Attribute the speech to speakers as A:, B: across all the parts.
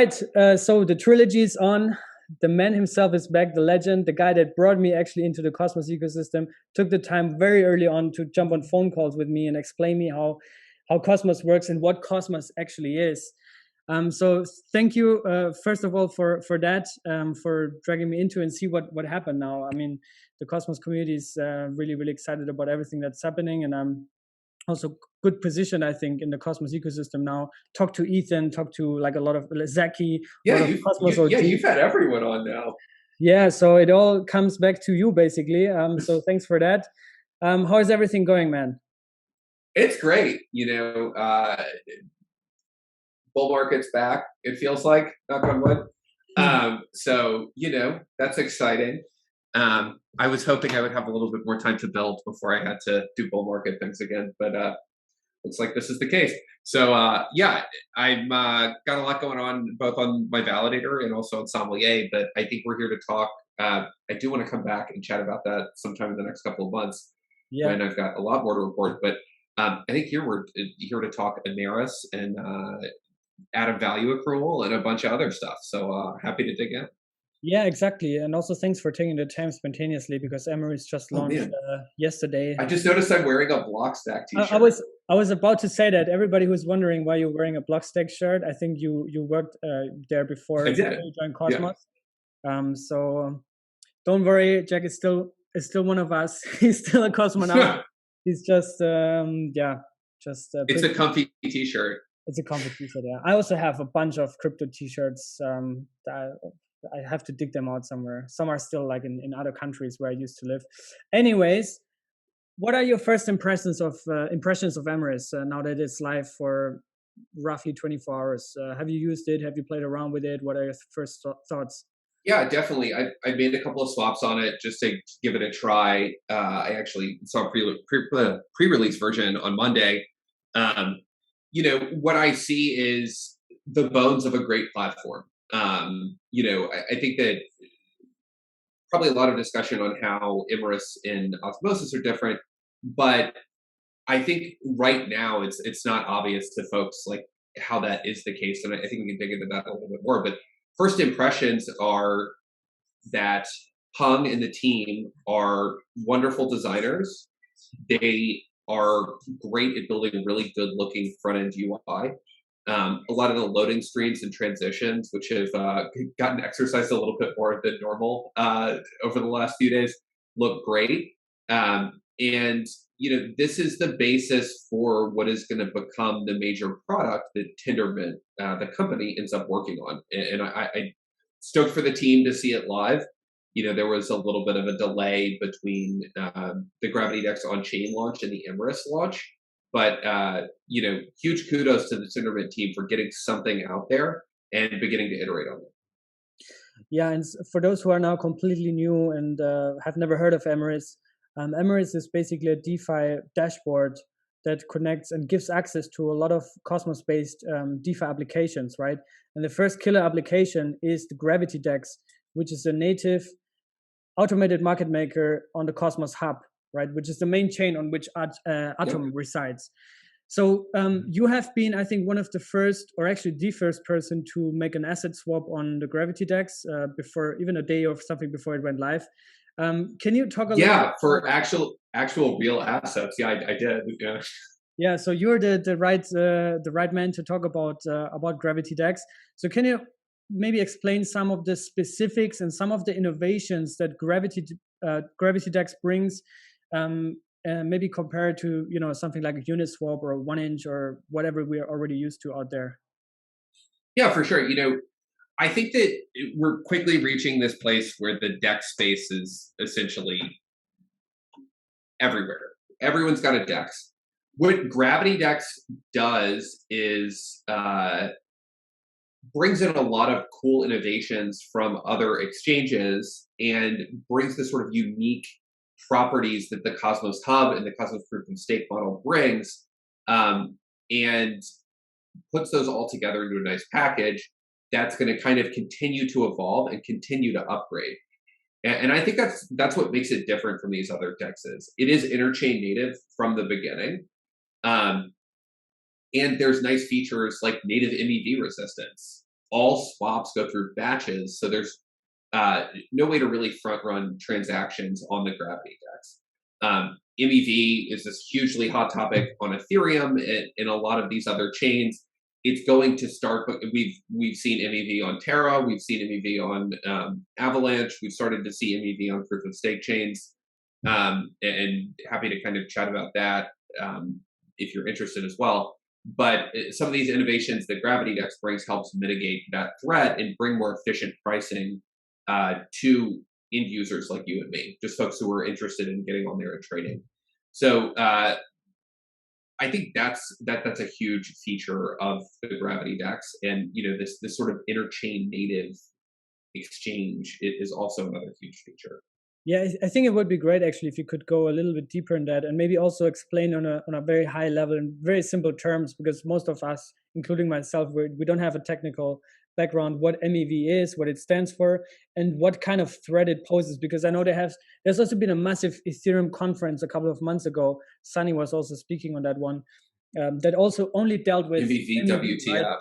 A: right. So the trilogy is on. The man himself is back, the legend, the guy that brought me actually into the Cosmos ecosystem, took the time very early on to jump on phone calls with me and explain me how Cosmos works and what Cosmos actually is. So thank you, first of all, for that, for dragging me into and see what happened now. I mean, the Cosmos community is really, really excited about everything that's happening, and I'm also good position, I think, in the Cosmos ecosystem now. Talk to Ethan, talk to like a lot of Zaki.
B: Yeah, you've had everyone on now.
A: Yeah, so it all comes back to you basically. So thanks for that. How is everything going, man?
B: It's great. Bull market's back. It feels like, knock on wood. So that's exciting. I was hoping I would have a little bit more time to build before I had to do bull market things again, but looks like this is the case. So yeah, I'm got a lot going on, both on my validator and also on Sommelier, but I think we're here to talk. I do want to come back and chat about that sometime in the next couple of months when I've got a lot more to report. But I think here we're here to talk Emeris and added value accrual and a bunch of other stuff. So happy to dig in.
A: Yeah, exactly. And also thanks for taking the time spontaneously, because Emeris just launched yesterday.
B: I just noticed I'm wearing a Blockstack t-shirt.
A: I was about to say that. Everybody who's wondering why you're wearing a Blockstack shirt, I think you worked there before you joined Cosmos. Yeah. So don't worry, Jack is still one of us. He's still a cosmonaut. He's just
B: it's a comfy t-shirt.
A: It's a comfy t-shirt, yeah. I also have a bunch of crypto t-shirts. I have to dig them out somewhere. Some are still like in other countries where I used to live. Anyways, what are your first impressions of Emeris now that it's live for roughly 24 hours? Have you used it? Have you played around with it? What are your first thoughts?
B: Yeah, definitely. I made a couple of swaps on it just to give it a try. I actually saw a pre-release version on Monday. What I see is the bones of a great platform. I think that probably a lot of discussion on how Emeris and Osmosis are different, but I think right now it's not obvious to folks like how that is the case, and I think we can dig into that a little bit more. But first impressions are that Hung and the team are wonderful designers. They are great at building really good looking front end UI. A lot of the loading screens and transitions, which have gotten exercised a little bit more than normal over the last few days, look great. And this is the basis for what is going to become the major product that Tendermint, the company, ends up working on. And I stoked for the team to see it live. There was a little bit of a delay between the Gravity DEX on-chain launch and the Emeris launch. But, huge kudos to the Tendermint team for getting something out there and beginning to iterate on it.
A: Yeah, and for those who are now completely new and have never heard of Emeris, Emeris is basically a DeFi dashboard that connects and gives access to a lot of Cosmos-based DeFi applications, right? And the first killer application is the Gravity DEX, which is a native automated market maker on the Cosmos Hub, right, which is the main chain on which Atom resides. So you have been, I think, one of the first, or actually the first person to make an asset swap on the Gravity DEX before, even a day or something before it went live. Can you talk a little bit?
B: Yeah, for actual real assets. Yeah, I did. Yeah.
A: Yeah, so you're the right man to talk about Gravity DEX. So can you maybe explain some of the specifics and some of the innovations that Gravity DEX brings? Maybe compared to something like a Uniswap or a 1inch or whatever we are already used to out there.
B: Yeah, for sure. I think that we're quickly reaching this place where the DEX space is essentially everywhere. Everyone's got a DEX. What Gravity DEX does is brings in a lot of cool innovations from other exchanges and brings this sort of unique properties that the Cosmos Hub and the Cosmos Proof of Stake model brings, and puts those all together into a nice package that's going to kind of continue to evolve and continue to upgrade. And I think that's what makes it different from these other DEXs. It is interchain native from the beginning, and there's nice features like native MEV resistance. all swaps go through batches, so there's no way to really front run transactions on the Gravity DEX. MEV is this hugely hot topic on Ethereum and a lot of these other chains. It's going to start, but we've seen MEV on Terra, we've seen MEV on Avalanche, we've started to see MEV on proof of stake chains, and happy to kind of chat about that if you're interested as well. But some of these innovations that Gravity DEX brings helps mitigate that threat and bring more efficient pricing to end users like you and me, just folks who are interested in getting on there and trading. So I think that's a huge feature of the Gravity DEX, and this sort of interchain native exchange is also another huge feature.
A: Yeah, I think it would be great actually if you could go a little bit deeper in that and maybe also explain on a very high level in very simple terms, because most of us, including myself, we don't have a technical background what MEV is, what it stands for, and what kind of threat it poses. Because I know there's also been a massive Ethereum conference a couple of months ago. Sunny was also speaking on that one, that also only dealt with
B: MEV, WTF. Right?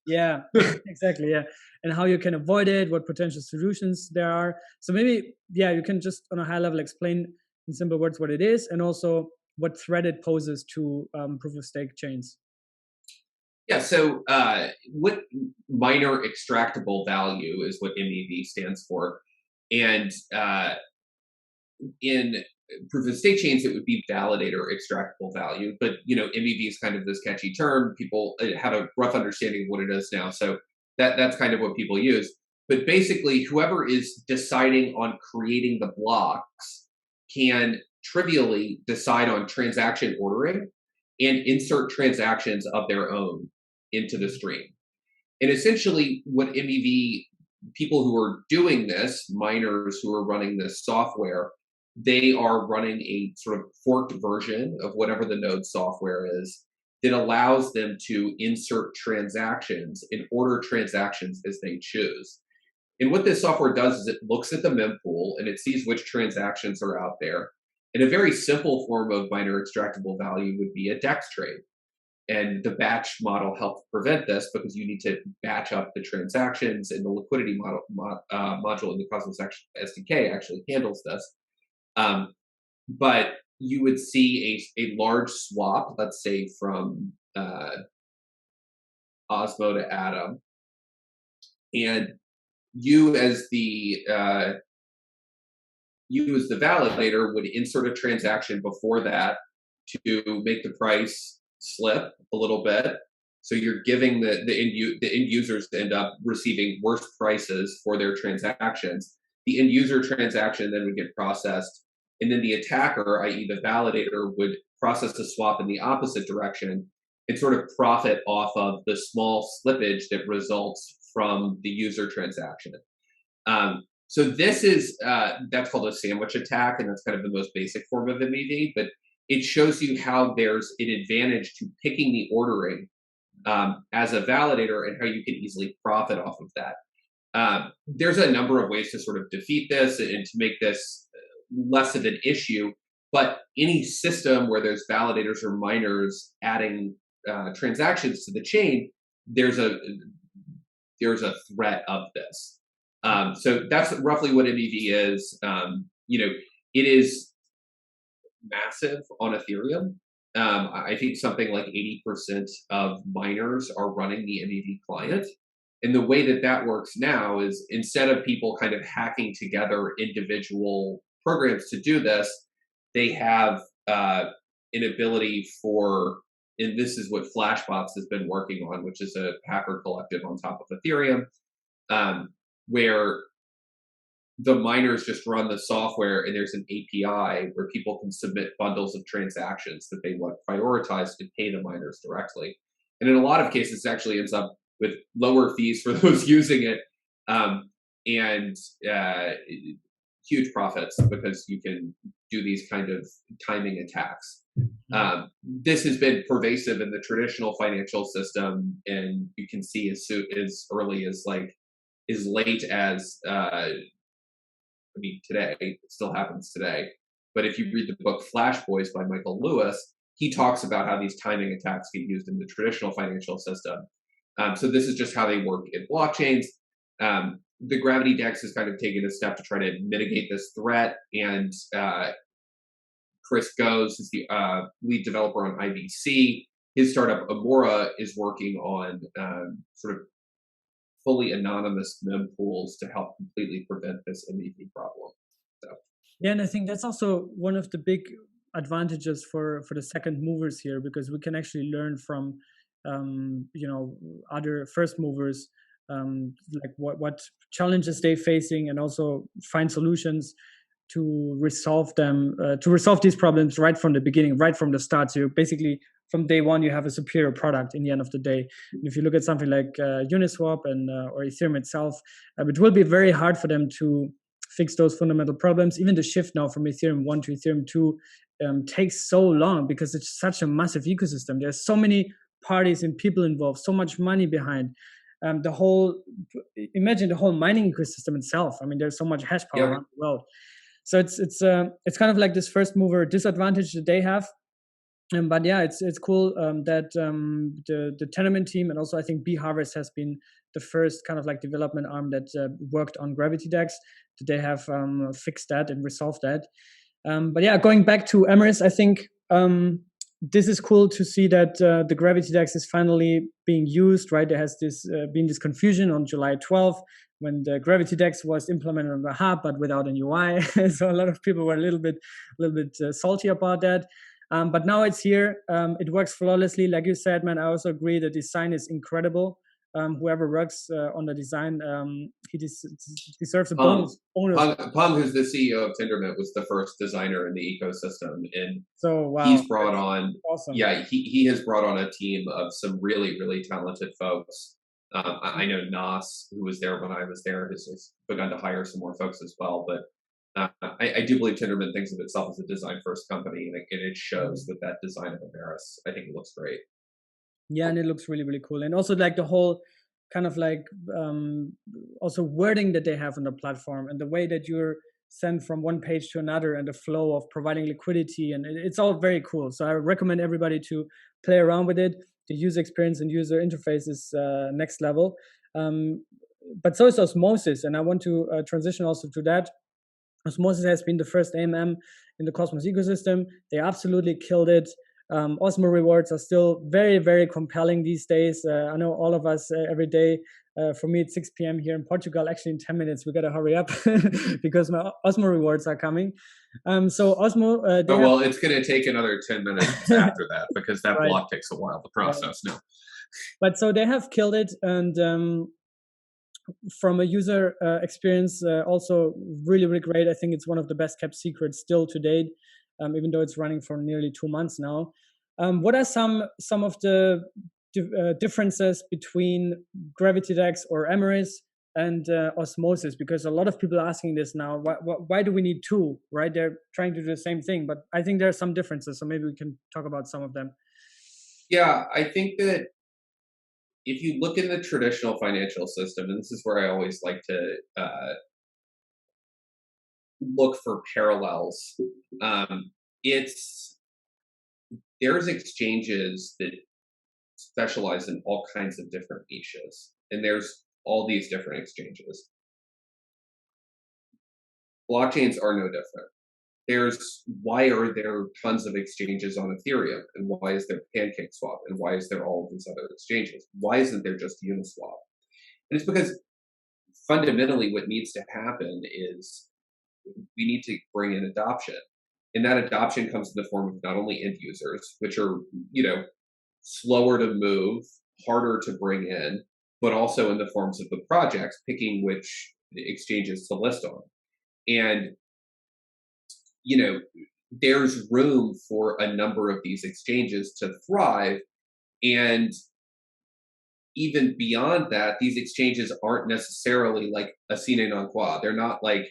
A: Yeah, exactly. Yeah. And how you can avoid it, what potential solutions there are. So maybe, yeah, you can just on a high level explain in simple words what it is and also what threat it poses to proof of stake chains.
B: Yeah, so what miner extractable value is what MEV stands for. And in proof of stake chains, it would be validator extractable value. But, MEV is kind of this catchy term. People have a rough understanding of what it is now. So that's kind of what people use. But basically, whoever is deciding on creating the blocks can trivially decide on transaction ordering and insert transactions of their own into the stream. And essentially what MEV, people who are doing this, miners who are running this software, they are running a sort of forked version of whatever the node software is that allows them to insert transactions and order transactions as they choose. And what this software does is it looks at the mempool and it sees which transactions are out there. And a very simple form of miner extractable value would be a DEX trade. And the batch model helps prevent this because you need to batch up the transactions, and the liquidity module in the Cosmos SDK actually handles this. But you would see a large swap, let's say from Osmo to Atom, and you as the validator would insert a transaction before that to make the price slip a little bit. So you're giving the end users to end up receiving worse prices for their transactions. The end user transaction then would get processed, and then the attacker, i.e. the validator, would process the swap in the opposite direction and sort of profit off of the small slippage that results from the user transaction. So this is, that's called a sandwich attack, and that's kind of the most basic form of MEV, but it shows you how there's an advantage to picking the ordering as a validator and how you can easily profit off of that. There's a number of ways to sort of defeat this and to make this less of an issue, but any system where there's validators or miners adding transactions to the chain, there's a threat of this. So that's roughly what MEV is. It is massive on Ethereum. I think something like 80% of miners are running the MEV client. And the way that works now is instead of people kind of hacking together individual programs to do this, they have an ability for, and this is what Flashbots has been working on, which is a hacker collective on top of Ethereum, where the miners just run the software and there's an API where people can submit bundles of transactions that they want prioritized to pay the miners directly. And in a lot of cases, it actually ends up with lower fees for those using it and huge profits because you can do these kind of timing attacks. This has been pervasive in the traditional financial system, and you can see as early as as late as today. It still happens today. But if you read the book Flash Boys by Michael Lewis, he talks about how these timing attacks get used in the traditional financial system. So this is just how they work in blockchains. The Gravity DEX has kind of taken a step to try to mitigate this threat, and Chris Goes is the lead developer on IBC. His startup Amora is working on sort of fully anonymous mempools to help completely prevent this MVP problem. So.
A: Yeah, and I think that's also one of the big advantages for the second movers here, because we can actually learn from other first movers, like what challenges they're facing, and also find solutions to resolve them, to resolve these problems right from the beginning, right from the start. So basically from day one, you have a superior product in the end of the day. And if you look at something like Uniswap and or Ethereum itself, it will be very hard for them to fix those fundamental problems. Even the shift now from Ethereum 1 to Ethereum 2 takes so long because it's such a massive ecosystem. There's so many parties and people involved, so much money behind. Imagine the whole mining ecosystem itself. I mean, there's so much hash power around the world. So it's kind of like this first mover disadvantage that they have. But yeah, it's cool that the Tenement team, and also I think B Harvest has been the first kind of like development arm that worked on Gravity DEX, that they have fixed that and resolved that. But yeah, going back to Emeris, I think this is cool to see that the Gravity DEX is finally being used, right? There has been this confusion on July 12th when the Gravity DEX was implemented on the hub, but without an UI. So a lot of people were a little bit salty about that. But now it's here. It works flawlessly. Like you said, man, I also agree the design is incredible. Whoever works on the design, he deserves a bonus.
B: Pom, who's the CEO of Tendermint, was the first designer in the ecosystem, and
A: so wow,
B: he's brought on.
A: Awesome.
B: Yeah, he has brought on a team of some really, really talented folks. I know Nas, who was there when I was there, has begun to hire some more folks as well. But I do believe Tendermint thinks of itself as a design-first company, and it shows with that design of Emeris. I think it looks great.
A: Yeah, and it looks really, really cool. And also like the whole kind of like also wording that they have on the platform, and the way that you're sent from one page to another, and the flow of providing liquidity, and it's all very cool. So I recommend everybody to play around with it. The user experience and user interface is next level. But so is Osmosis, and I want to transition also to that. Osmosis has been the first AMM in the Cosmos ecosystem. They absolutely killed it. Osmo rewards are still very, very compelling these days. I know all of us every day. For me, it's 6 p.m. here in Portugal. Actually, in 10 minutes, we got to hurry up because my Osmo rewards are coming. So Osmo...
B: well, it's going to take another 10 minutes after that, because that
A: right.
B: block takes a while to process now.
A: But so they have killed it, and from a user experience, also really, really great. I think it's one of the best kept secrets still to date, even though it's running for nearly 2 months now. What are some of the differences between Gravity DEX or Emeris and Osmosis? Because a lot of people are asking this now. Why do we need two, right? They're trying to do the same thing, but I think there are some differences. So maybe we can talk about some of them.
B: Yeah, I think that if you look in the traditional financial system, and this is where I always like to look for parallels, there's exchanges that specialize in all kinds of different niches, and there's all these different exchanges. Blockchains are no different. Why are there tons of exchanges on Ethereum, and why is there PancakeSwap, and why is there all of these other exchanges? Why isn't there just Uniswap? And it's because fundamentally what needs to happen is we need to bring in adoption. And that adoption comes in the form of not only end users, which are, slower to move, harder to bring in, but also in the forms of the projects, picking which exchanges to list on. And there's room for a number of these exchanges to thrive. And even beyond that, these exchanges aren't necessarily like a sine non qua. They're not like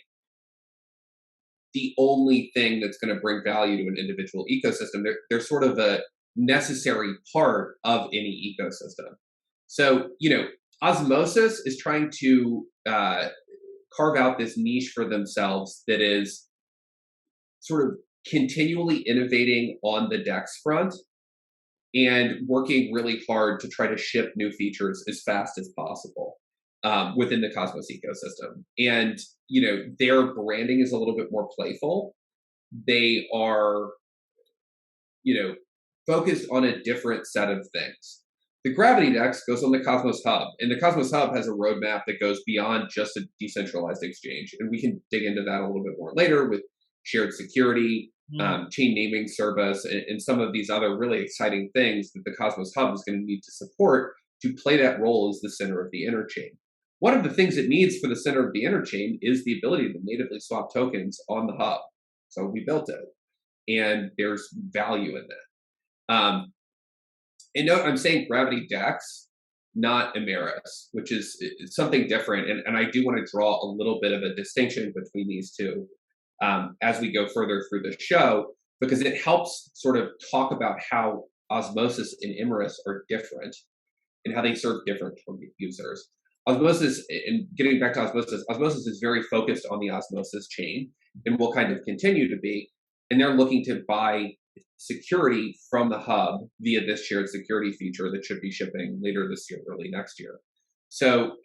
B: the only thing that's going to bring value to an individual ecosystem. They're sort of a necessary part of any ecosystem. So, Osmosis is trying to carve out this niche for themselves that is sort of continually innovating on the DEX front and working really hard to try to ship new features as fast as possible within the Cosmos ecosystem. And, their branding is a little bit more playful. They are, focused on a different set of things. The Gravity DEX goes on the Cosmos Hub, and the Cosmos Hub has a roadmap that goes beyond just a decentralized exchange. And we can dig into that a little bit more later with shared security, chain naming service, and some of these other really exciting things that the Cosmos Hub is going to need to support to play that role as the center of the interchain. One of the things it needs for the center of the interchain is the ability to natively swap tokens on the hub. So we built it, and there's value in that. And note, I'm saying Gravity DEX, not Emeris, which is something different. And I do want to draw a little bit of a distinction between these two as we go further through the show, because it helps sort of talk about how Osmosis and Emeris are different and how they serve different users. Osmosis, and getting back to Osmosis, Osmosis is very focused on the Osmosis chain and will kind of continue to be. And they're looking to buy security from the hub via this shared security feature that should be shipping later this year, early next year. So,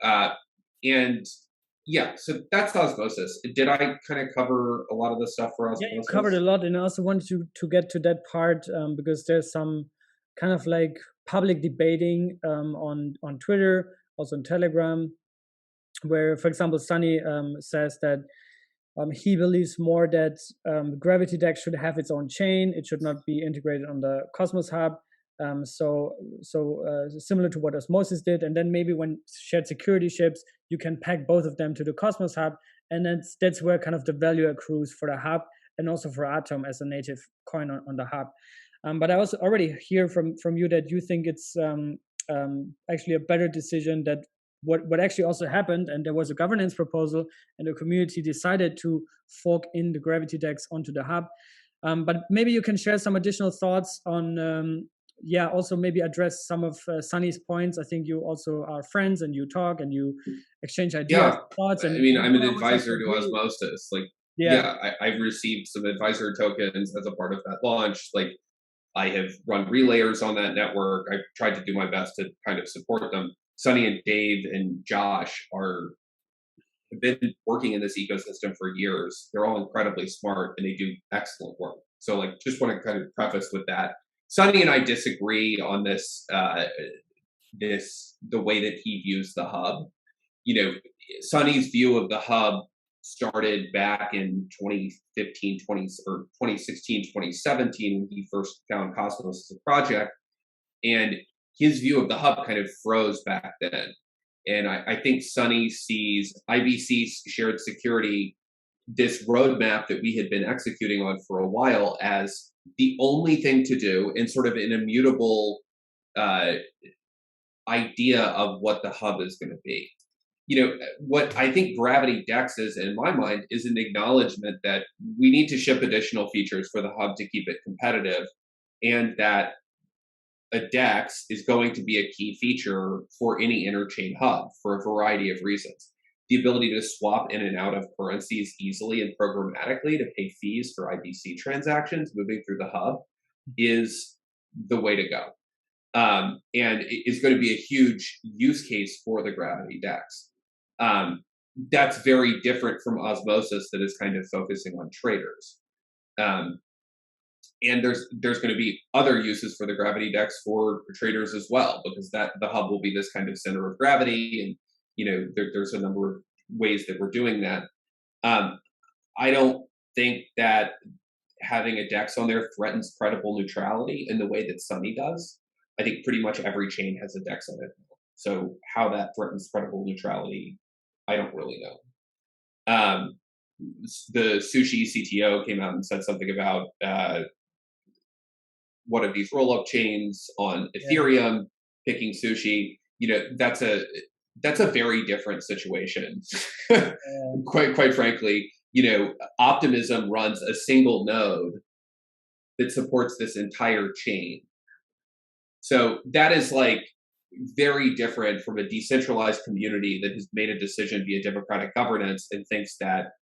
B: so that's Osmosis. Did I kind of cover a lot of the stuff for Osmosis?
A: Yeah, you covered a lot, and I also wanted to get to that part because there's some kind of like public debating on Twitter, also on Telegram, where, for example, Sunny says that he believes more that Gravity DEX should have its own chain. It should not be integrated on the Cosmos Hub. So similar to what Osmosis did. And then maybe when shared security ships, you can pack both of them to the Cosmos Hub. And that's where kind of the value accrues for the hub and also for Atom as a native coin on the hub. But I also already hear from you that you think it's actually a better decision that what actually also happened, and there was a governance proposal, and the community decided to fork in the Gravity DEX onto the hub. But maybe you can share some additional thoughts on, also maybe address some of Sunny's points. I think you also are friends, and you talk, and you exchange ideas, thoughts. And
B: I mean, I'm an advisor to Osmosis. I've received some advisor tokens as a part of that launch. Like, I have run relayers on that network. I've tried to do my best to kind of support them. Sunny and Dave and Josh have been working in this ecosystem for years. They're all incredibly smart, and they do excellent work. So, just want to kind of preface with that. Sunny and I disagree on this, the way that he views the hub. Sunny's view of the hub started back in 2016, 2017, when he first found Cosmos as a project. And his view of the hub kind of froze back then. And I think Sunny sees IBC's shared security, this roadmap that we had been executing on for a while, as the only thing to do, and sort of an immutable idea of what the hub is going to be. What I think Gravity DEX is, in my mind, is an acknowledgement that we need to ship additional features for the hub to keep it competitive, and that a DEX is going to be a key feature for any interchain hub for a variety of reasons. The ability to swap in and out of currencies easily and programmatically to pay fees for IBC transactions moving through the hub is the way to go. And it is going to be a huge use case for the Gravity DEX. That's very different from Osmosis, that is kind of focusing on traders. And there's going to be other uses for the Gravity DEX for traders as well, because the hub will be this kind of center of gravity, and there's a number of ways that we're doing that. I don't think that having a DEX on there threatens credible neutrality in the way that Sunny does. I think pretty much every chain has a DEX on it. So how that threatens credible neutrality, I don't really know. The Sushi CTO came out and said something about one of these roll-up chains on Ethereum picking Sushi. That's a very different situation. Quite frankly, Optimism runs a single node that supports this entire chain. So that is very different from a decentralized community that has made a decision via democratic governance and thinks that,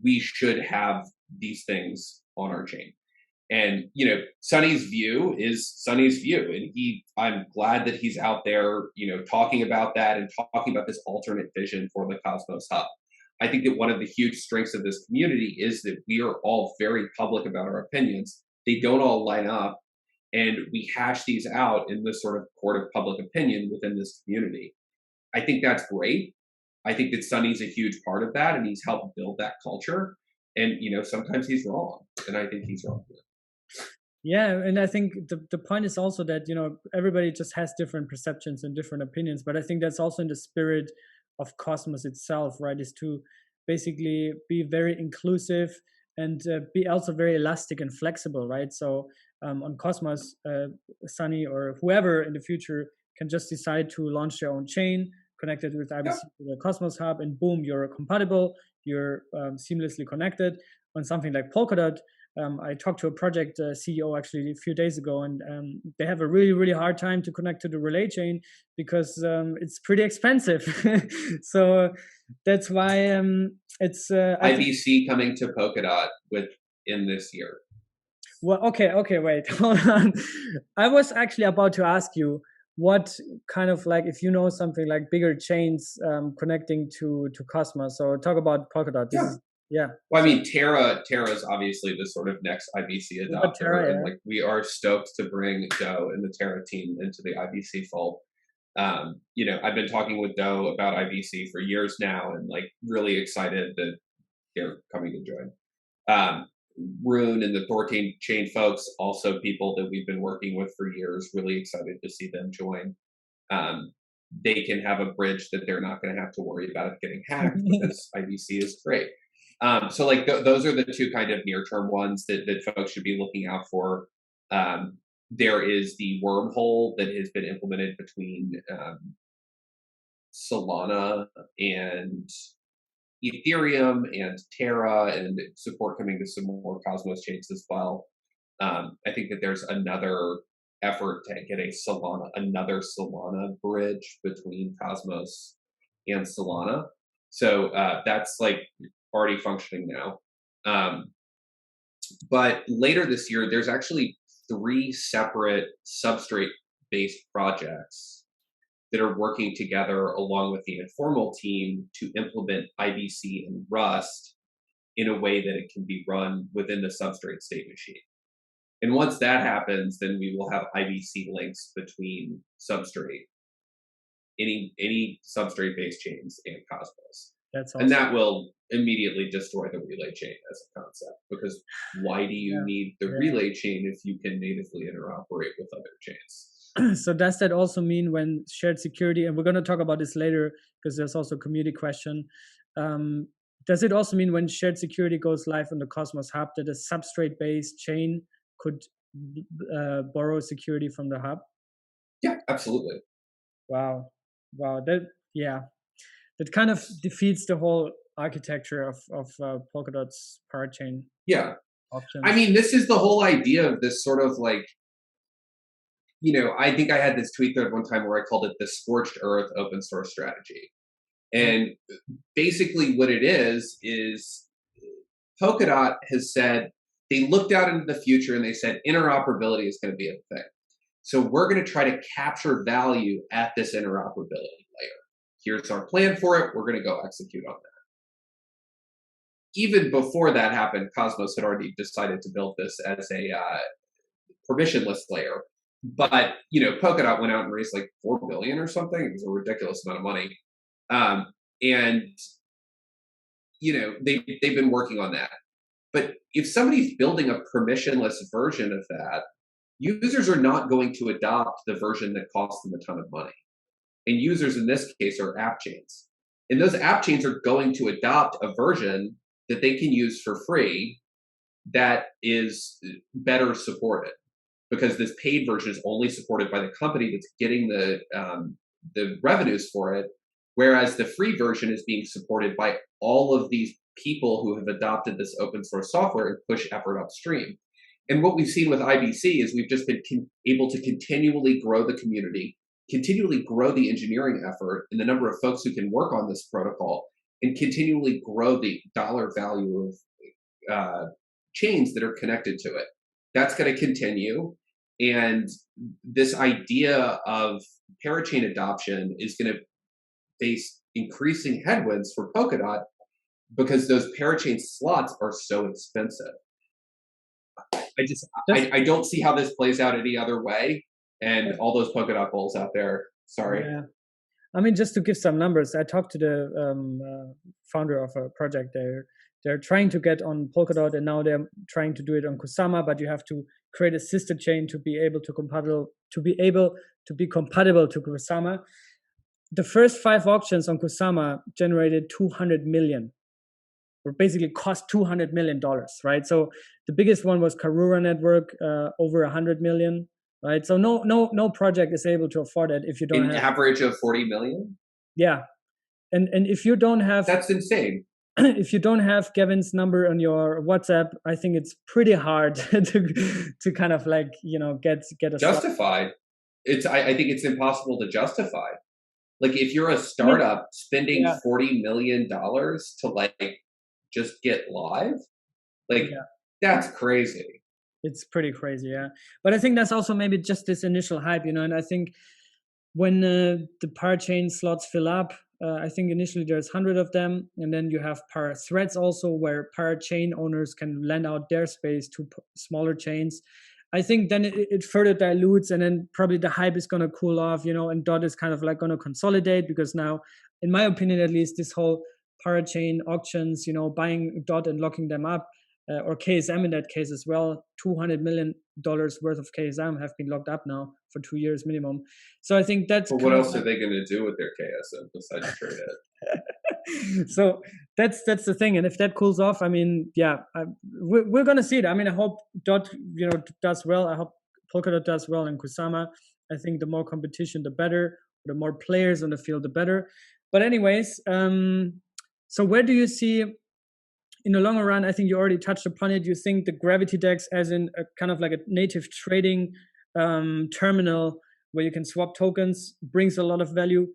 B: we should have these things on our chain. And, Sonny's view is Sonny's view. And I'm glad that he's out there, talking about that and talking about this alternate vision for the Cosmos Hub. I think that one of the huge strengths of this community is that we are all very public about our opinions. They don't all line up, and we hash these out in this sort of court of public opinion within this community. I think that's great. I think that Sonny's a huge part of that, and he's helped build that culture. And, sometimes he's wrong, and I think he's wrong.
A: Yeah, and I think the point is also that, everybody just has different perceptions and different opinions, but I think that's also in the spirit of Cosmos itself, right, is to basically be very inclusive and be also very elastic and flexible, right? So on Cosmos, Sunny or whoever in the future can just decide to launch their own chain, connect it with IBC to the Cosmos Hub, and boom, you're compatible, you're seamlessly connected. On something like Polkadot, I talked to a project CEO actually a few days ago, and they have a really, really hard time to connect to the relay chain because it's pretty expensive. So that's why it's
B: IBC coming to Polkadot in this year.
A: Well, okay, wait, hold on. I was actually about to ask you what kind of, like, if you know something like bigger chains connecting to Cosmos. So talk about Polkadot. Yeah.
B: Well, I mean, Terra is obviously the sort of next IBC adopter,
A: Terra,
B: and we are stoked to bring Doe and the Terra team into the IBC fold. I've been talking with Doe about IBC for years now, and really excited that they're coming to join. RUNE and the Thorchain chain folks, also people that we've been working with for years, really excited to see them join. They can have a bridge that they're not going to have to worry about it getting hacked because IBC is great. So those are the two kind of near-term ones that folks should be looking out for. There is the wormhole that has been implemented between Solana and Ethereum and Terra, and support coming to some more Cosmos chains as well. I think that there's another effort to get another Solana bridge between Cosmos and Solana. So that's already functioning now. But later this year, there's actually 3 separate substrate-based projects that are working together along with the informal team to implement IBC and Rust in a way that it can be run within the substrate state machine. And once that happens, then we will have IBC links between any substrate-based chains and Cosmos.
A: That's awesome.
B: And that will immediately destroy the relay chain as a concept, because why do you need the relay chain if you can natively interoperate with other chains?
A: So does that also mean when shared security, and we're going to talk about this later because there's also a community question, does it also mean when shared security goes live on the Cosmos Hub that a substrate-based chain could borrow security from the hub?
B: Yeah, absolutely.
A: Wow. That kind of defeats the whole architecture of Polkadot's parachain.
B: Yeah.
A: Options.
B: I mean, this is the whole idea of this sort of I think I had this tweet thread one time where I called it the scorched earth open source strategy. And basically what it is Polkadot has said, they looked out into the future and they said interoperability is going to be a thing. So we're going to try to capture value at this interoperability layer. Here's our plan for it. We're going to go execute on that. Even before that happened, Cosmos had already decided to build this as a permissionless layer. But, Polkadot went out and raised $4 billion or something. It was a ridiculous amount of money. And they've been working on that. But if somebody's building a permissionless version of that, users are not going to adopt the version that costs them a ton of money. And users in this case are app chains. And those app chains are going to adopt a version that they can use for free that is better supported, because this paid version is only supported by the company that's getting the revenues for it, whereas the free version is being supported by all of these people who have adopted this open source software and push effort upstream. And what we've seen with IBC is we've just been able to continually grow the community, continually grow the engineering effort and the number of folks who can work on this protocol, and continually grow the dollar value of chains that are connected to it. That's going to continue. And this idea of parachain adoption is going to face increasing headwinds for Polkadot because those parachain slots are so expensive. I don't see how this plays out any other way. And all those Polkadot bulls out there, sorry.
A: Yeah. I mean, just to give some numbers, I talked to the founder of a project there. They're trying to get on Polkadot, and now they're trying to do it on Kusama. But you have to create a sister chain to be able to be compatible to Kusama. The first 5 auctions on Kusama generated 200 million, or basically cost $200 million, right? So the biggest one was Karura Network, over 100 million. Right, so no project is able to afford it if you don't have
B: an average of 40 million.
A: Yeah, and if you don't have,
B: that's insane.
A: If you don't have Gavin's number on your WhatsApp, I think it's pretty hard to kind of like, you know, get a
B: justified. I think it's impossible to justify. Like if you're a startup spending $40 million to like just get live, like that's crazy.
A: It's pretty crazy, yeah. But I think that's also maybe just this initial hype, you know. And I think when the parachain slots fill up, I think initially there's 100 of them, and then you have para threads also, where parachain owners can lend out their space to smaller chains. I think then it further dilutes, and then probably the hype is going to cool off, you know, and DOT is kind of like going to consolidate, because now, in my opinion at least, this whole parachain auctions, you know, buying DOT and locking them up, or KSM in that case as well, $200 million worth of KSM have been locked up now for 2 years minimum. So I think that's.
B: But what else are they going to do with their KSM besides trade it?
A: So that's the thing, and if that cools off, I mean, we're going to see it. I mean, I hope DOT, you know, does well. I hope Polkadot does well, and Kusama. I think the more competition, the better. The more players on the field, the better. But anyways, so where do you see? In the longer run, I think you already touched upon it. You think the Gravity DEX, as in a kind of like a native trading terminal where you can swap tokens, brings a lot of value.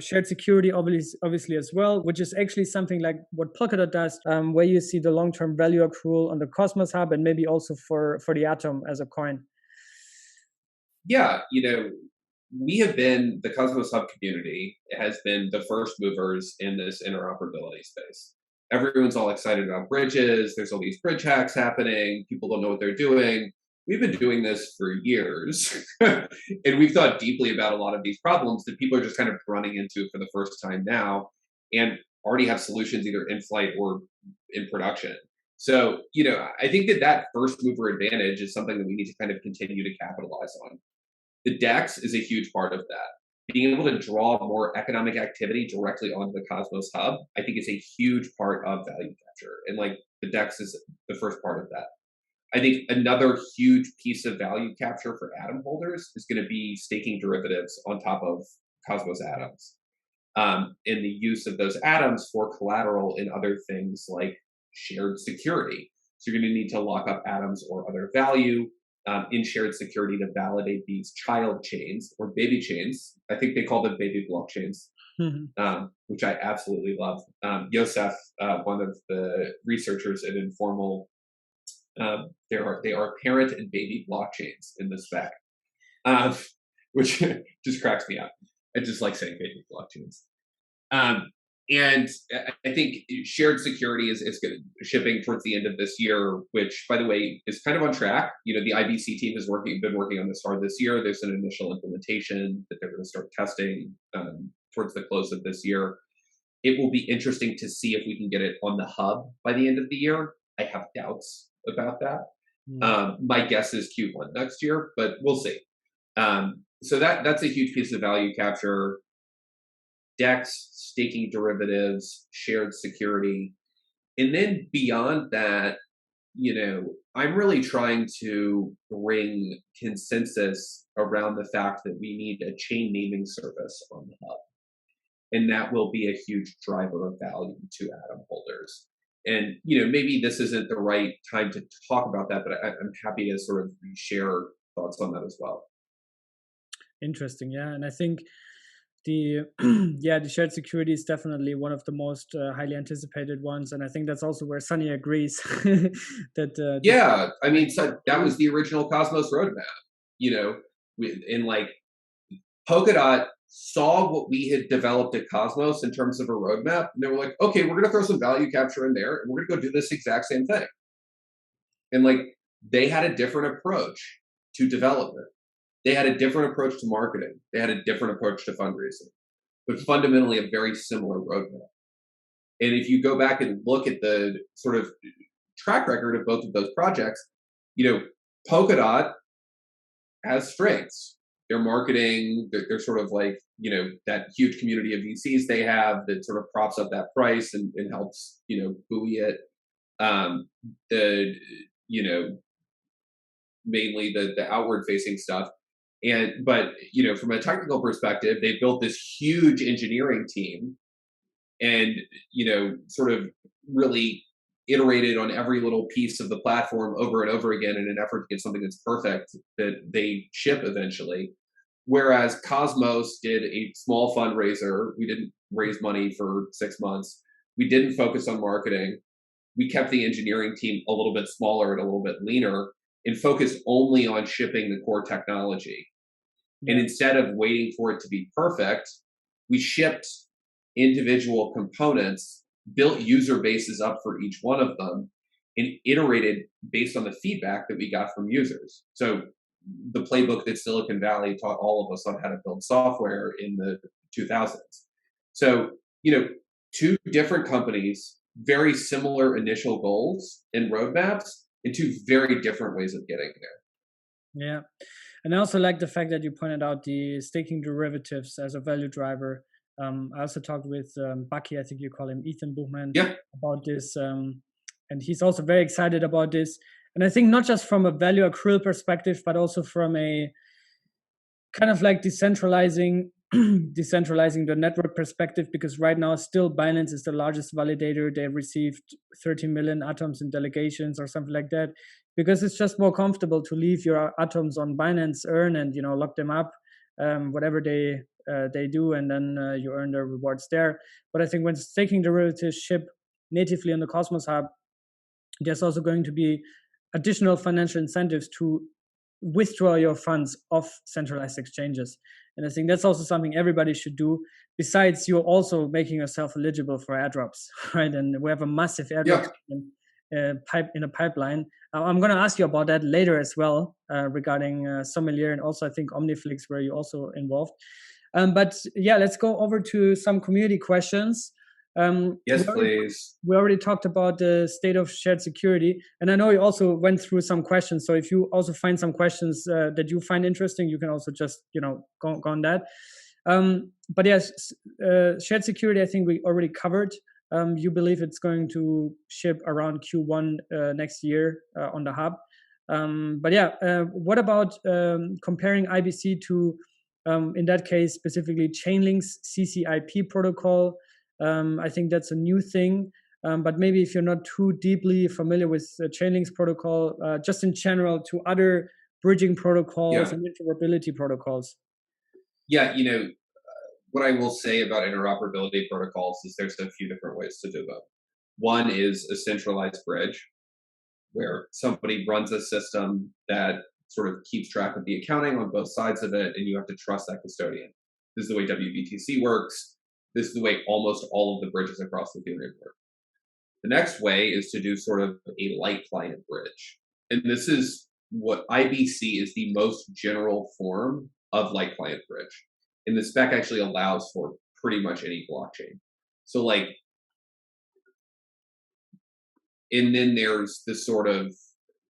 A: Shared security, obviously as well, which is actually something like what Polkadot does, where you see the long-term value accrual on the Cosmos Hub, and maybe also for the Atom as a coin.
B: Yeah, you know, the Cosmos Hub community has been the first movers in this interoperability space. Everyone's all excited about bridges. There's all these bridge hacks happening. People don't know what they're doing. We've been doing this for years, and we've thought deeply about a lot of these problems that people are just kind of running into for the first time now, and already have solutions either in flight or in production. So, you know, I think that first mover advantage is something that we need to kind of continue to capitalize on. The DEX is a huge part of that. Being able to draw more economic activity directly onto the Cosmos Hub, I think is a huge part of value capture. And like the DEX is the first part of that. I think another huge piece of value capture for Atom holders is going to be staking derivatives on top of Cosmos Atoms. And the use of those atoms for collateral in other things like shared security. So you're going to need to lock up atoms or other value in shared security to validate these child chains or baby chains. I think they call them baby blockchains, which I absolutely love. Yosef, one of the researchers at Informal, they are parent and baby blockchains in the spec, which just cracks me up. I just like saying baby blockchains. And I think shared security is shipping towards the end of this year, which, by the way, is kind of on track. You know, the IBC team has been working on this hard this year. There's an initial implementation that they're going to start testing towards the close of this year. It will be interesting to see if we can get it on the hub by the end of the year. I have doubts about that. My guess is Q1 next year, but we'll see. So that's a huge piece of value capture. DEX, staking derivatives, shared security. And then beyond that, you know, I'm really trying to bring consensus around the fact that we need a chain naming service on the hub. And that will be a huge driver of value to Atom holders. And, you know, maybe this isn't the right time to talk about that, but I'm happy to sort of share thoughts on that as well.
A: Interesting, yeah. And I think the yeah, the shared security is definitely one of the most highly anticipated ones, and I think that's also where Sunny agrees that
B: Yeah, I mean, so that was the original Cosmos roadmap. You know, in like Polkadot saw what we had developed at Cosmos in terms of a roadmap, and they were like, okay, we're going to throw some value capture in there, and we're going to go do this exact same thing. And like, they had a different approach to development. They had a different approach to marketing. They had a different approach to fundraising, but fundamentally a very similar roadmap. And if you go back and look at the sort of track record of both of those projects, you know, Polkadot has strengths. Their marketing, they're sort of like, you know, that huge community of VCs they have that sort of props up that price and helps, you know, buoy it. The, you know, mainly the outward facing stuff. But, you know, from a technical perspective, they built this huge engineering team and, you know, sort of really iterated on every little piece of the platform over and over again in an effort to get something that's perfect that they ship eventually. Whereas Cosmos did a small fundraiser. We didn't raise money for 6 months. We didn't focus on marketing. We kept the engineering team a little bit smaller and a little bit leaner and focused only on shipping the core technology. And instead of waiting for it to be perfect, we shipped individual components, built user bases up for each one of them, and iterated based on the feedback that we got from users. So the playbook that Silicon Valley taught all of us on how to build software in the 2000s. So, you know, two different companies, very similar initial goals and roadmaps, and two very different ways of getting there.
A: Yeah. And I also like the fact that you pointed out the staking derivatives as a value driver. I also talked with Bucky, I think you call him Ethan Buchman, about this. And he's also very excited about this. And I think not just from a value accrual perspective, but also from a kind of like decentralizing the network perspective, because right now still Binance is the largest validator. They've received 13 million atoms in delegations or something like that, because it's just more comfortable to leave your atoms on Binance Earn and, you know, lock them up, whatever they do, and then you earn the rewards there. But I think when staking derivatives ship natively on the Cosmos Hub, there's also going to be additional financial incentives to withdraw your funds off centralized exchanges. And I think that's also something everybody should do. Besides, you're also making yourself eligible for airdrops, right? And we have a massive airdrop in a pipeline. I'm going to ask you about that later as well, regarding Sommelier and also I think Omniflix, where you're also involved. But yeah, let's go over to some community questions.
B: Yes, please.
A: We already talked about the state of shared security, and I know you also went through some questions. So if you also find some questions that you find interesting, you can also just, you know, go on that. But yes, shared security, I think we already covered. You believe it's going to ship around Q1 next year on the hub. But yeah, what about comparing IBC to, in that case, specifically Chainlink's CCIP protocol? I think that's a new thing. But maybe if you're not too deeply familiar with Chainlink's protocol, just in general to other bridging protocols and interoperability protocols.
B: Yeah, you know, what I will say about interoperability protocols is there's a few different ways to do them. One is a centralized bridge, where somebody runs a system that sort of keeps track of the accounting on both sides of it, and you have to trust that custodian. This is the way WBTC works. This is the way almost all of the bridges across the Ethereum work. The next way is to do sort of a light client bridge. And this is what IBC is the most general form of light client bridge. And the spec actually allows for pretty much any blockchain. So like, and then there's this sort of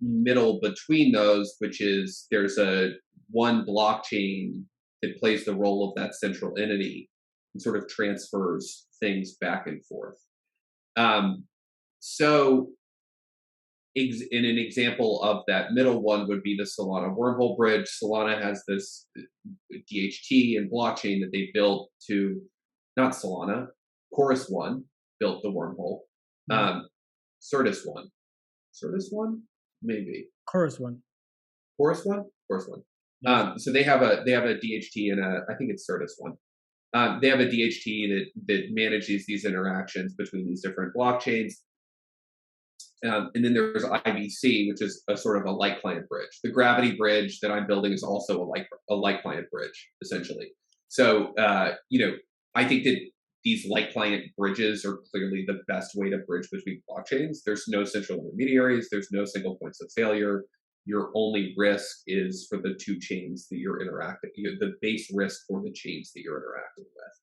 B: middle between those, which is there's one blockchain that plays the role of that central entity and sort of transfers things back and forth. So in an example of that middle one would be the Solana wormhole bridge. Solana has this DHT and blockchain that they built to, not Solana, Chorus One built the wormhole. Certus One, maybe.
A: Chorus One.
B: So they have a DHT and I think it's Certus One. They have a DHT that manages these interactions between these different blockchains. And then there's IBC, which is a sort of a light client bridge. The Gravity bridge that I'm building is also a light client bridge, essentially. So, I think that these light client bridges are clearly the best way to bridge between blockchains. There's no central intermediaries. There's no single points of failure. Your only risk is for the two chains that you're interacting, the base risk for the chains that you're interacting with.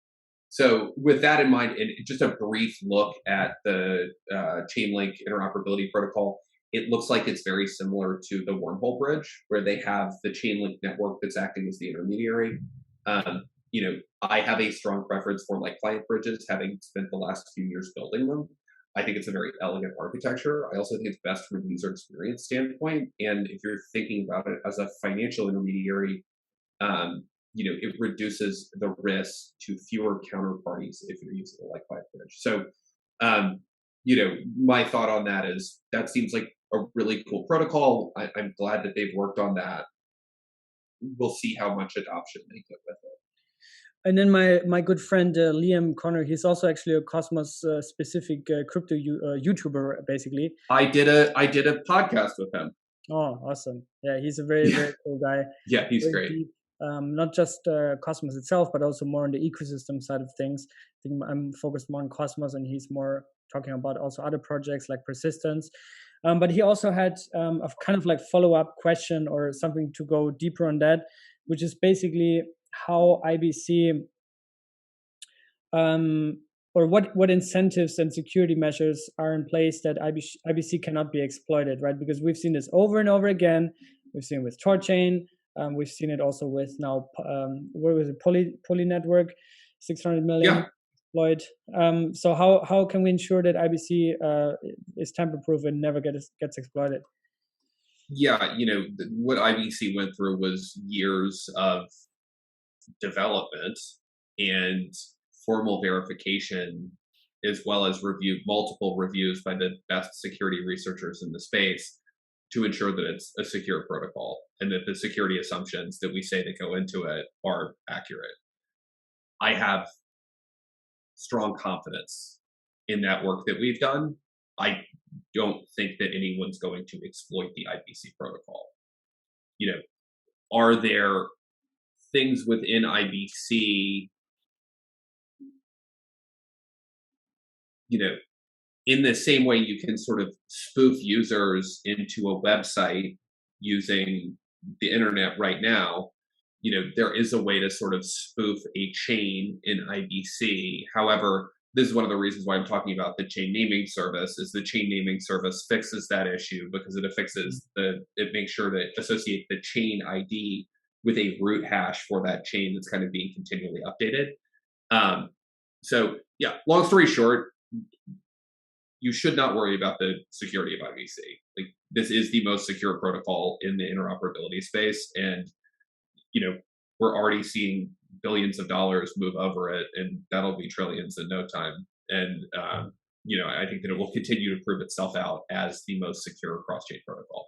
B: So with that in mind, and just a brief look at the Chainlink interoperability protocol, it looks like it's very similar to the Wormhole bridge, where they have the Chainlink network that's acting as the intermediary. I have a strong preference for light client bridges, having spent the last few years building them. I think it's a very elegant architecture. I also think it's best from a user experience standpoint. And if you're thinking about it as a financial intermediary, it reduces the risk to fewer counterparties if you're using a light client bridge. So, my thought on that is that seems like a really cool protocol. I'm glad that they've worked on that. We'll see how much adoption they get with it.
A: And then my good friend Liam Connor, he's also actually a Cosmos specific crypto YouTuber, basically.
B: I did a podcast with him.
A: Oh, awesome! Yeah, he's a very very cool guy.
B: Yeah, he's
A: very
B: great.
A: Deep, not just Cosmos itself, but also more on the ecosystem side of things. I think I'm focused more on Cosmos, and he's more talking about also other projects like Persistence. But he also had a kind of like follow-up question or something to go deeper on that, which is basically how IBC or what incentives and security measures are in place that IBC cannot be exploited, right? Because we've seen this over and over again. We've seen it with Thorchain. We've seen it also with now, what was it, Poly Network, 600 million exploit. So how can we ensure that IBC is tamper-proof and never gets exploited?
B: Yeah, what IBC went through was years of development and formal verification, as well as multiple reviews by the best security researchers in the space to ensure that it's a secure protocol and that the security assumptions that we say that go into it are accurate. I have strong confidence in that work that we've done. I don't think that anyone's going to exploit the IBC protocol. Are there things within IBC, in the same way you can sort of spoof users into a website using the internet right now, there is a way to sort of spoof a chain in IBC. However, this is one of the reasons why I'm talking about the chain naming service, is the chain naming service fixes that issue because it makes sure to associate the chain ID with a root hash for that chain that's kind of being continually updated. So yeah, long story short, you should not worry about the security of IBC. Like, this is the most secure protocol in the interoperability space, and we're already seeing billions of dollars move over it, and that'll be trillions in no time. And I think that it will continue to prove itself out as the most secure cross-chain protocol.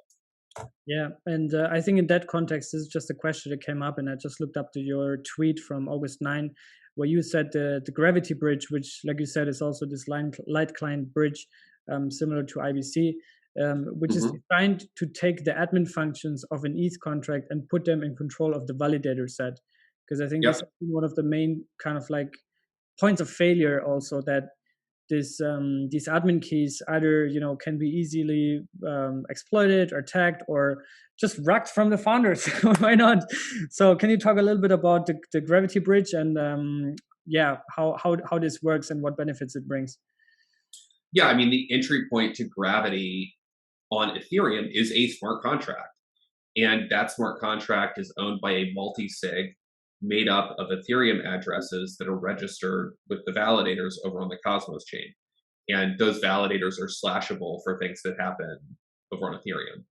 A: Yeah, and I think in that context, this is just a question that came up, and I just looked up to your tweet from August 9, where you said the Gravity bridge, which, like you said, is also this light client bridge, similar to IBC, which is designed to take the admin functions of an ETH contract and put them in control of the validator set. Because I think this is one of the main kind of like points of failure also, that these admin keys either can be easily exploited or tagged or just wrecked from the founders. Why not? So can you talk a little bit about the Gravity bridge and how this works and what benefits it brings?
B: Yeah, I mean, the entry point to Gravity on Ethereum is a smart contract, and that smart contract is owned by a multi-sig made up of Ethereum addresses that are registered with the validators over on the Cosmos chain. And those validators are slashable for things that happen over on Ethereum.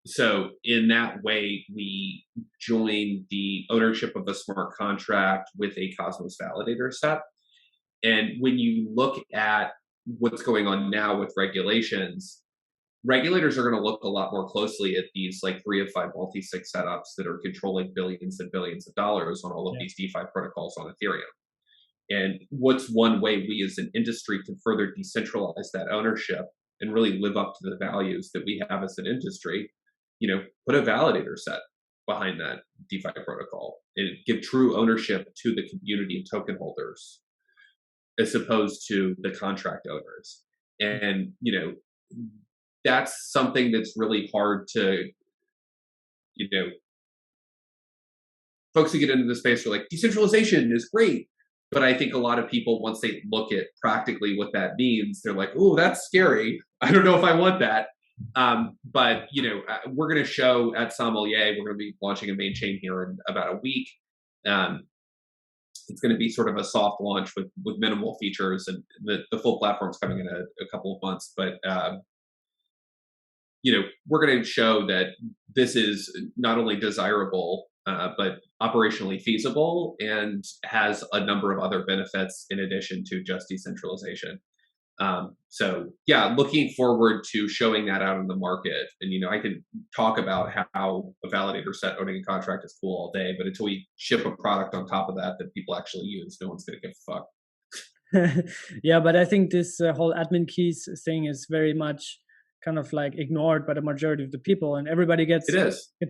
B: So in that way, we join the ownership of a smart contract with a Cosmos validator set. And when you look at what's going on now with regulations, regulators are going to look a lot more closely at these like 3 of 5 multi-sig setups that are controlling billions and billions of dollars on all of these DeFi protocols on Ethereum. And what's one way we as an industry can further decentralize that ownership and really live up to the values that we have as an industry? Put a validator set behind that DeFi protocol and give true ownership to the community and token holders as opposed to the contract owners. And, that's something that's really hard to, folks who get into the space are like, decentralization is great. But I think a lot of people, once they look at practically what that means, they're like, oh, that's scary. I don't know if I want that. But, we're going to show at Sommelier, we're going to be launching a main chain here in about a week. It's going to be sort of a soft launch with minimal features, and the full platform's coming in a couple of months. But, we're going to show that this is not only desirable, but operationally feasible and has a number of other benefits in addition to just decentralization. So yeah, looking forward to showing that out in the market. And, I can talk about how a validator set owning a contract is cool all day, but until we ship a product on top of that people actually use, no one's going to give a fuck.
A: Yeah, but I think this whole admin keys thing is very much kind of like ignored by the majority of the people, and everybody gets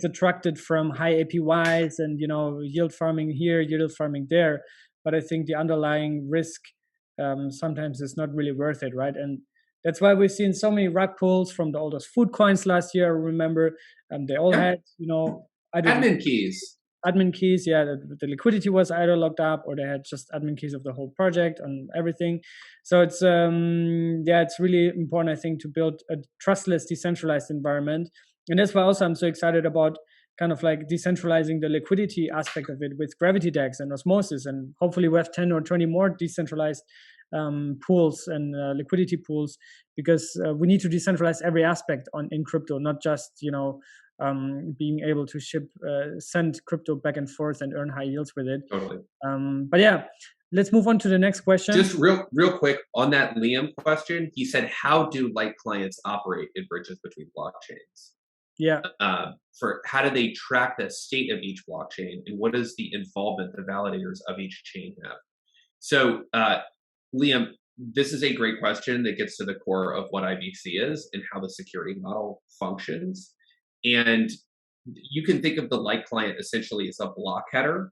A: attracted from high APYs and yield farming here, yield farming there. But I think the underlying risk sometimes is not really worth it, right? And that's why we've seen so many rug pulls from the oldest food coins last year. I remember they all had
B: admin keys.
A: Admin keys, yeah, the liquidity was either locked up or they had just admin keys of the whole project and everything. So it's it's really important, I think, to build a trustless, decentralized environment. And that's why also I'm so excited about kind of like decentralizing the liquidity aspect of it with Gravity DEX and Osmosis. And hopefully we have 10 or 20 more decentralized pools and liquidity pools, because we need to decentralize every aspect in crypto, not just, being able to send crypto back and forth and earn high yields with it.
B: Totally.
A: But yeah, let's move on to the next question.
B: Just real quick on that Liam question, he said, how do light clients operate in bridges between blockchains?
A: Yeah.
B: For how do they track the state of each blockchain, and what is the involvement the validators of each chain have? So, Liam, this is a great question that gets to the core of what IBC is and how the security model functions. And you can think of the light client essentially as a block header,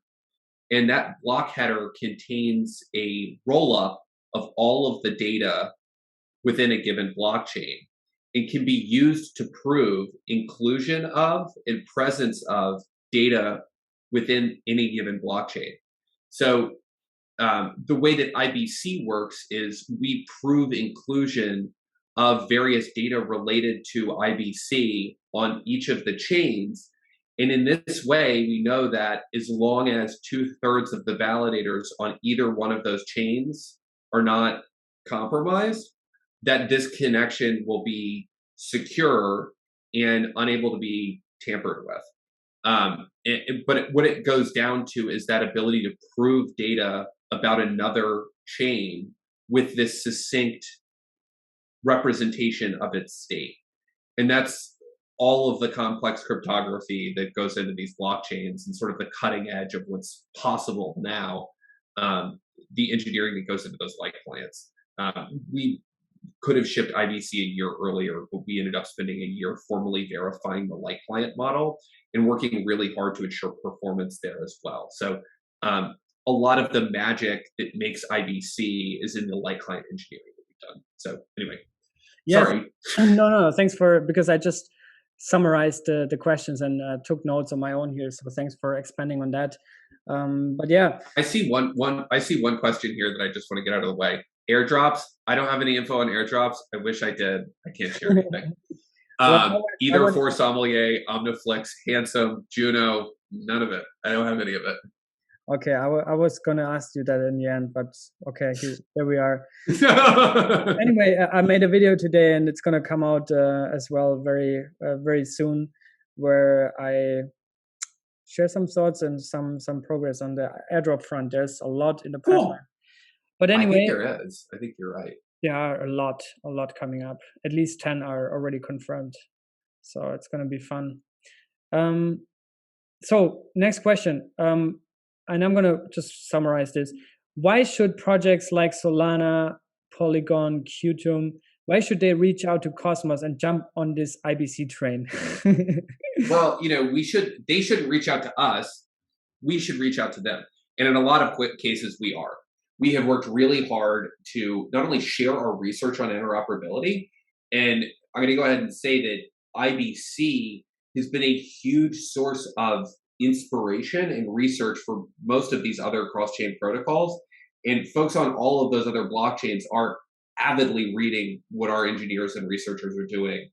B: and that block header contains a roll-up of all of the data within a given blockchain. It can be used to prove inclusion of and presence of data within any given blockchain. So the way that IBC works is we prove inclusion of various data related to IBC on each of the chains. And in this way, we know that as long as 2/3 of the validators on either one of those chains are not compromised, that this connection will be secure and unable to be tampered with. But what it goes down to is that ability to prove data about another chain with this succinct representation of its state. And that's all of the complex cryptography that goes into these blockchains and sort of the cutting edge of what's possible now, the engineering that goes into those light clients. We could have shipped IBC a year earlier, but we ended up spending a year formally verifying the light client model and working really hard to ensure performance there as well. So a lot of the magic that makes IBC is in the light client engineering that we've done. So anyway, sorry.
A: No, thanks because I just summarized the questions and took notes on my own here. So thanks for expanding on that. But yeah,
B: I see one question here that I just want to get out of the way. Airdrops. I don't have any info on airdrops. I wish I did. I can't share anything. Either for Sommelier, Omniflix, Handsome, Juno, none of it. I don't have any of it.
A: Okay, I was gonna ask you that in the end, but okay, here we are. Anyway, I made a video today, and it's gonna come out as well very soon, where I share some thoughts and some progress on the airdrop front. There's a lot in the pipeline. But anyway,
B: I think there is. I think you're right.
A: Yeah, a lot coming up. At least 10 are already confirmed. So it's going to be fun. So next question. And I'm going to just summarize this. Why should projects like Solana, Polygon, Qtum, why should they reach out to Cosmos and jump on this IBC train?
B: Well, they shouldn't reach out to us. We should reach out to them. And in a lot of cases, we are. We have worked really hard to not only share our research on interoperability, and I'm going to go ahead and say that IBC has been a huge source of inspiration and research for most of these other cross-chain protocols. And folks on all of those other blockchains are avidly reading what our engineers and researchers are doing.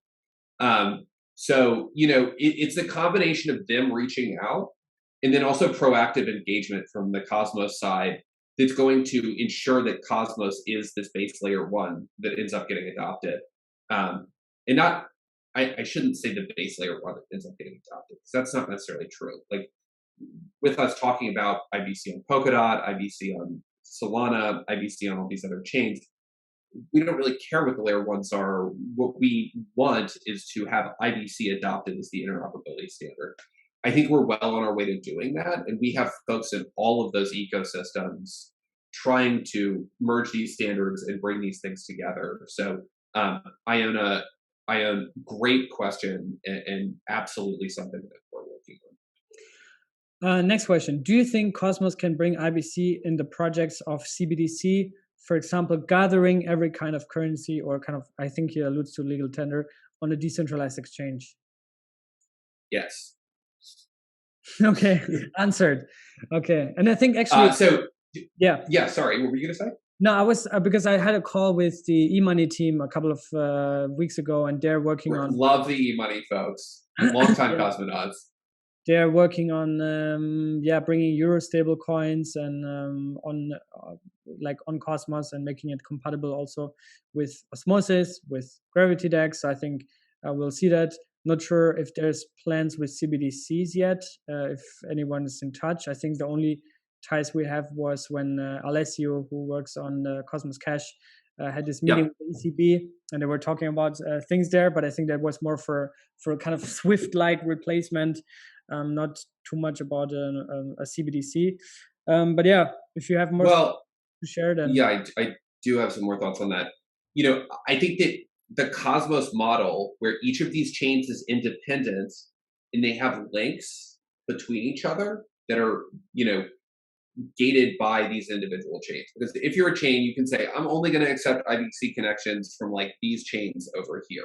B: So, it's a combination of them reaching out and then also proactive engagement from the Cosmos side that's going to ensure that Cosmos is this base layer one that ends up getting adopted. And not, I shouldn't say the base layer one that ends up getting adopted, because that's not necessarily true. Like, with us talking about IBC on Polkadot, IBC on Solana, IBC on all these other chains, we don't really care what the layer ones are. What we want is to have IBC adopted as the interoperability standard. I think we're well on our way to doing that, and we have folks in all of those ecosystems trying to merge these standards and bring these things together. So, Iona, great question, and absolutely something that we're working
A: on. Next question. Do you think Cosmos can bring IBC in the projects of CBDC? For example, gathering every kind of currency, or kind of, I think he alludes to legal tender, on a decentralized exchange?
B: Yes.
A: Okay, answered. Okay, and I think actually,
B: yeah. Sorry, what were you gonna say?
A: No, I was because I had a call with the eMoney team a couple of weeks ago, and they're working on.
B: Love the eMoney folks, longtime cosmonauts.
A: They're working on bringing Euro stable coins and on Cosmos, and making it compatible also with Osmosis, with Gravity DEX. I think we'll see that. Not sure if there's plans with CBDCs yet. If anyone is in touch, I think the only ties we have was when Alessio, who works on Cosmos Cash, had this meeting with the ECB, and they were talking about things there. But I think that was more for kind of Swift-like replacement, not too much about a CBDC. But yeah, if you have more to share, then
B: I do have some more thoughts on that. I think that the Cosmos model, where each of these chains is independent and they have links between each other that are, gated by these individual chains. Because if you're a chain, you can say, I'm only going to accept IBC connections from like these chains over here.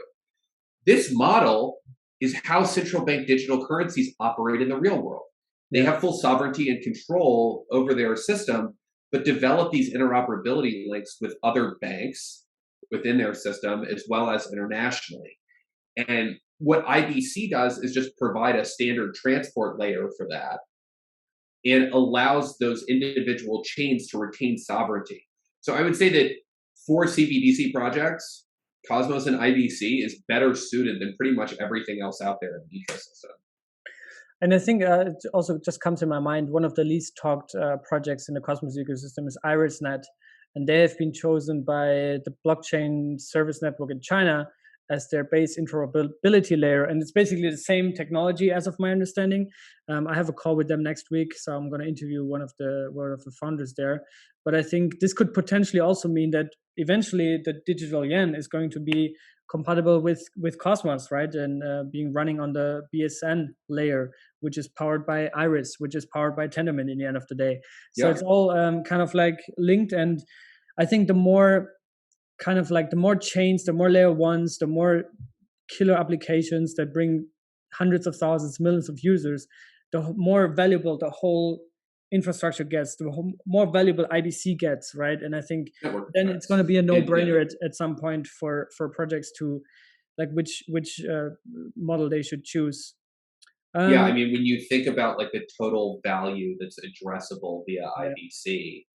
B: This model is how central bank digital currencies operate in the real world. They have full sovereignty and control over their system, but develop these interoperability links with other banks within their system, as well as internationally. And what IBC does is just provide a standard transport layer for that, and allows those individual chains to retain sovereignty. So I would say that for CBDC projects, Cosmos and IBC is better suited than pretty much everything else out there in the ecosystem.
A: And I think it also just comes to my mind, one of the least talked projects in the Cosmos ecosystem is IrisNET. And they have been chosen by the blockchain service network in China as their base interoperability layer. And it's basically the same technology as of my understanding. I have a call with them next week, so I'm going to interview one of the founders there. But I think this could potentially also mean that eventually the digital yen is going to be compatible with Cosmos, right? And being running on the BSN layer, which is powered by Iris, which is powered by Tendermint in the end of the day. So it's all kind of like linked. And I think the more chains, the more layer ones, the more killer applications that bring hundreds of thousands, millions of users, the more valuable the whole infrastructure gets, the more valuable IBC gets, right? And I think then it's going to be a no-brainer at some point for projects to like which model they should choose.
B: I mean, when you think about like the total value that's addressable via IBC,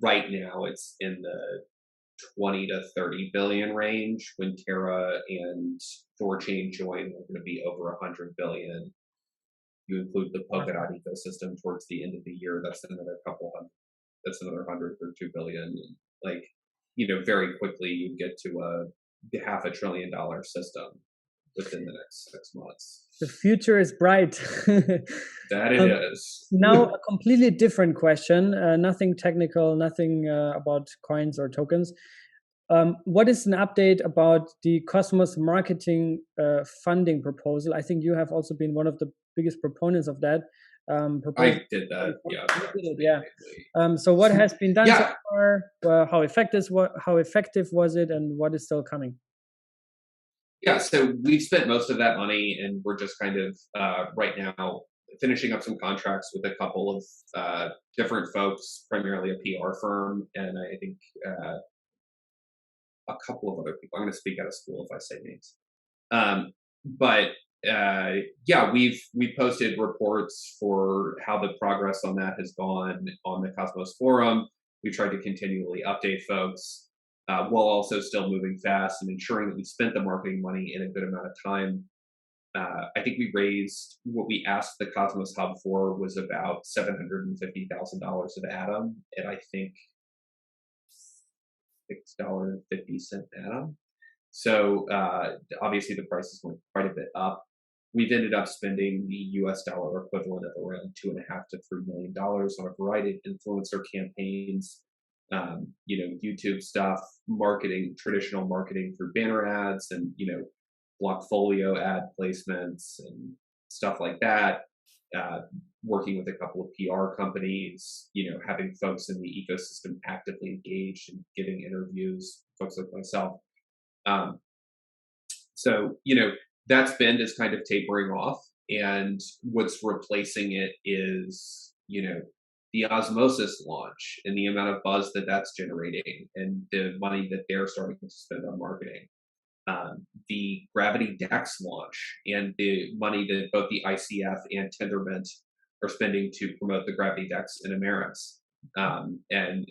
B: right now it's in the 20 to 30 billion range. When Terra and Thorchain join, they're going to be over 100 billion. You include the Polkadot ecosystem towards the end of the year, that's another 100 or 2 billion. Like, very quickly you get to a $500 billion system within the next 6 months.
A: The future is bright.
B: That it is.
A: Now, a completely different question. Nothing technical, nothing about coins or tokens. What is an update about the Cosmos marketing funding proposal? I think you have also been one of the biggest proponents of that.
B: I did that.
A: Yeah. So what has been done so far? How effective was it, and what is still coming?
B: Yeah, so we've spent most of that money, and we're just kind of right now finishing up some contracts with a couple of different folks, primarily a PR firm, and I think a couple of other people. I'm going to speak out of school if I say names. But we've posted reports for how the progress on that has gone on the Cosmos forum. We tried to continually update folks while also still moving fast and ensuring that we spent the marketing money in a good amount of time. I think we raised what we asked the Cosmos Hub for was about $750,000 of Atom, and I think $6.50 Atom. So obviously the prices went quite a bit up. We've ended up spending the US dollar equivalent of around $2.5 to $3 million on a variety of influencer campaigns, YouTube stuff, marketing, traditional marketing through banner ads, and Blockfolio ad placements and stuff like that. Working with a couple of PR companies, having folks in the ecosystem actively engaged and giving interviews, folks like myself. So that spend is kind of tapering off, and what's replacing it is, the Osmosis launch and the amount of buzz that that's generating and the money that they're starting to spend on marketing. The Gravity DEX launch and the money that both the ICF and Tendermint are spending to promote the Gravity DEX in Emeris. And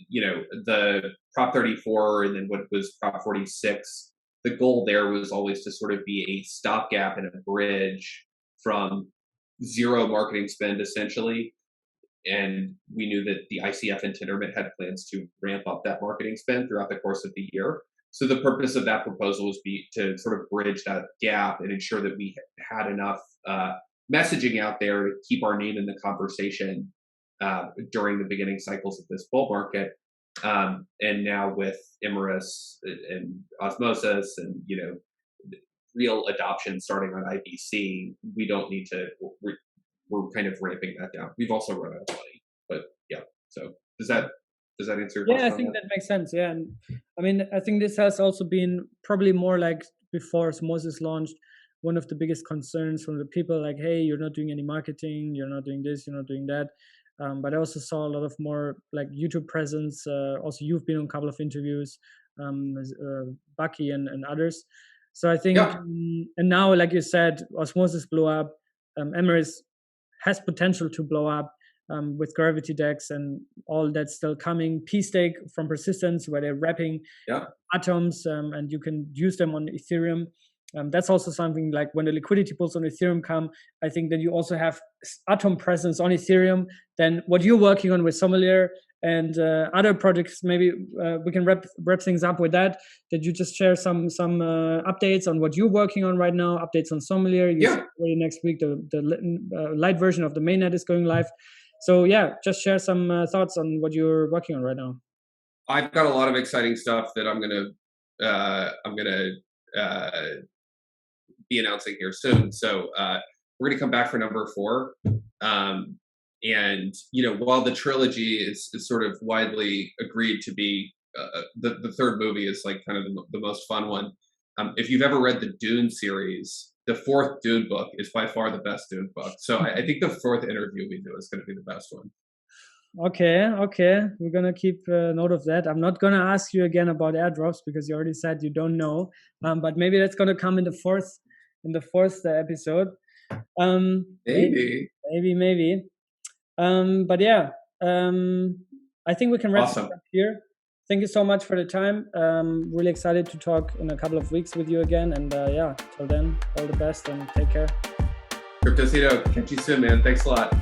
B: the Prop 34 and then what was Prop 46, the goal there was always to sort of be a stopgap and a bridge from zero marketing spend, essentially. And we knew that the ICF and Tendermint had plans to ramp up that marketing spend throughout the course of the year. So the purpose of that proposal was to sort of bridge that gap and ensure that we had enough messaging out there to keep our name in the conversation during the beginning cycles of this bull market. And now with Emeris and Osmosis and real adoption starting on IBC, we don't need to. We're kind of ramping that down. We've also run out of money, but yeah. So does that answer your question?
A: Yeah, I think that makes sense. Yeah, and I mean, I think this has also been probably more like before Osmosis launched, one of the biggest concerns from the people, like, hey, you're not doing any marketing, you're not doing this, you're not doing that. But I also saw a lot of more like YouTube presence. Also, you've been on a couple of interviews, Bucky and others. So I think, and now, like you said, Osmosis blew up. Emeris has potential to blow up with Gravity DEX and all that's still coming. P-Stake from Persistence, where they're wrapping atoms and you can use them on Ethereum. That's also something like when the liquidity pools on Ethereum come, I think that you also have Atom presence on Ethereum. Then what you're working on with Sommelier and other projects, maybe we can wrap things up with that you just share some updates on what you're working on right now, updates on Sommelier. Next week, the light version of the mainnet is going live. So just share some thoughts on what you're working on right now.
B: I've got a lot of exciting stuff that I'm gonna be announcing here soon. So we're gonna come back for number 4. And while the trilogy is sort of widely agreed to be the third movie is like kind of the most fun one. If you've ever read the Dune series, the 4th Dune book is by far the best Dune book. So I think the 4th interview we do is going to be the best one. Okay,
A: we're gonna keep note of that. I'm not gonna ask you again about airdrops because you already said you don't know. But maybe that's gonna come in the fourth episode. Maybe. But I think we can wrap it up here. Thank you so much for the time. Really excited to talk in a couple of weeks with you again. And till then, all the best and take care.
B: Cryptocito, catch you soon, man. Thanks a lot.